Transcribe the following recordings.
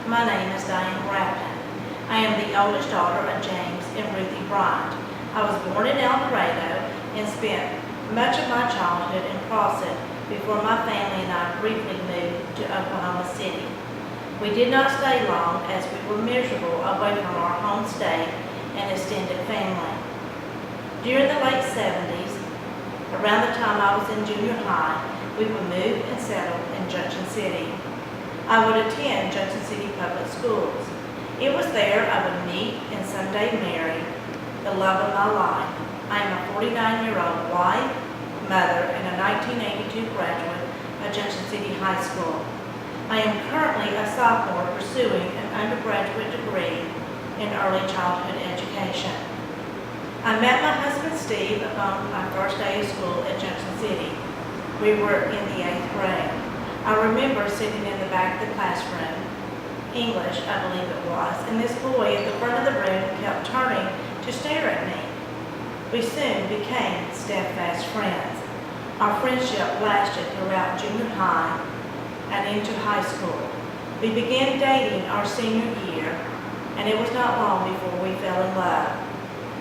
My name is Diane Grafton. I am the oldest daughter of James and Ruthie Bryant. I was born in El Dorado and spent much of my childhood in Crossett before my family and I briefly moved to Oklahoma City. We did not stay long as we were miserable away from our home state and extended family. During the late 70s, around the time I was in junior high, we would move and settle in Junction City. I would attend Junction City Public Schools. It was there I would meet and someday marry the love of my life. I am a 49-year-old wife, mother, and a 1982 graduate of Junction City High School. I am currently a sophomore pursuing an undergraduate degree in early childhood education. I met my husband Steve upon my first day of school at Junction City. We were in the 8th grade. I remember sitting in the back of the classroom, English I believe it was, and this boy at the front of the room kept turning to stare at me. We soon became steadfast friends. Our friendship lasted throughout junior high and into high school. We began dating our senior year, and it was not long before we fell in love.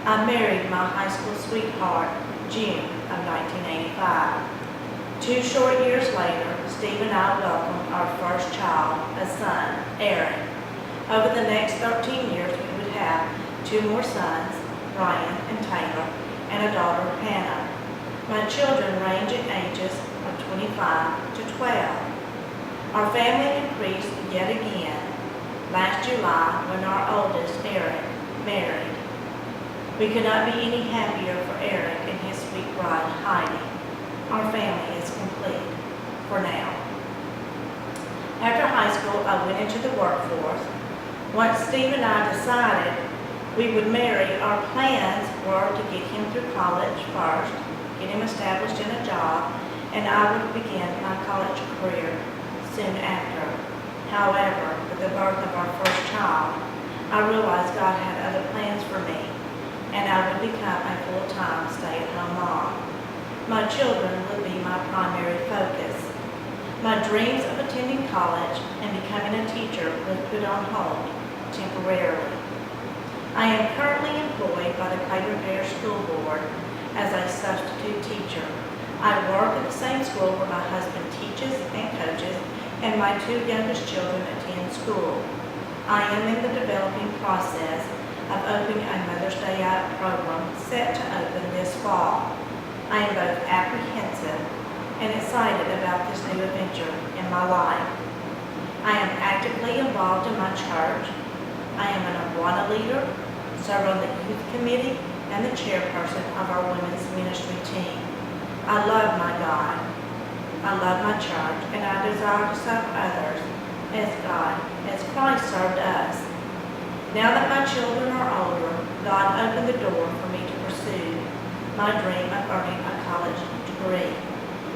I married my high school sweetheart June of 1985. 2 short years later, Steve and I welcomed our first child, a son, Eric. Over the next 13 years, we would have 2 more sons, Ryan and Taylor, and a daughter, Hannah. My children range in ages from 25 to 12. Our family increased yet again last July when our oldest, Eric, married. We could not be any happier for Eric and his sweet bride, Heidi. Our family is complete for now. After high school, I went into the workforce. Once Steve and I decided we would marry, our plans were to get him through college first, get him established in a job, and I would begin my college career soon after. However, with the birth of our first child, I realized God had other plans for me, and I would become a full-time stay-at-home mom. My children would be my primary focus. My dreams of attending college and becoming a teacher was put on hold temporarily. I am currently employed by the Clayton Parish School Board as a substitute teacher. I work at the same school where my husband teaches and coaches, and my 2 youngest children attend school. I am in the developing process of opening a Mother's Day Out program set to open this fall. I am both apprehensive and excited about this new adventure in my life. I am actively involved in my church. I am an Awana leader, serve on the youth committee, and the chairperson of our women's ministry team. I love my God. I love my church, and I desire to serve others as Christ served us. Now that my children are older, God opened the door for me to pursue my dream of earning a college degree.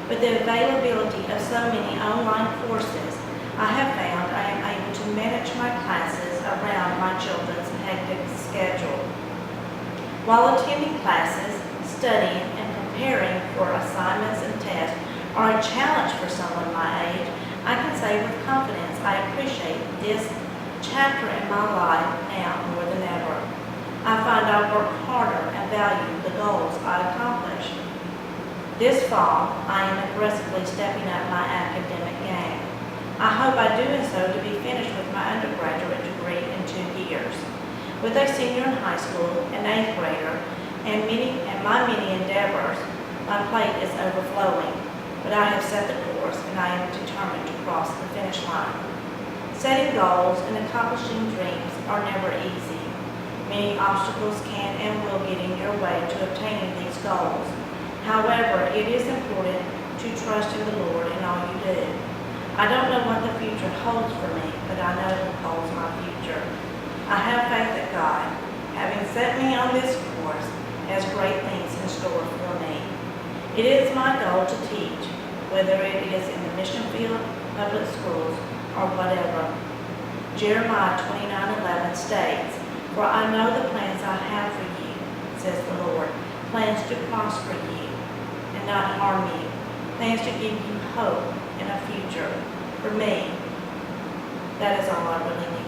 With the availability of so many online courses, I have found I am able to manage my classes around my children's hectic schedule. While attending classes, studying, and preparing for assignments and tests are a challenge for someone my age, I can say with confidence I appreciate this chapter in my life now more than ever. I find I work harder and value the goals I accomplish. This fall, I am aggressively stepping up my academic game. I hope by doing so to be finished with my undergraduate degree in 2 years. With a senior in high school, an 8th grader, and my many endeavors, my plate is overflowing. But I have set the course, and I am determined to cross the finish line. Setting goals and accomplishing dreams are never easy. Many obstacles can and will get in your way to obtaining these goals. However, it is important to trust in the Lord in all you do. I don't know what the future holds for me, but I know He holds my future. I have faith that God, having set me on this course, has great things in store for me. It is my goal to teach, whether it is in the mission field, public schools, or whatever. Jeremiah 29:11 states, "For I know the plans I have for you, says the Lord, plans to prosper you and not harm you, plans to give you hope and a future." For me, that is all I really need.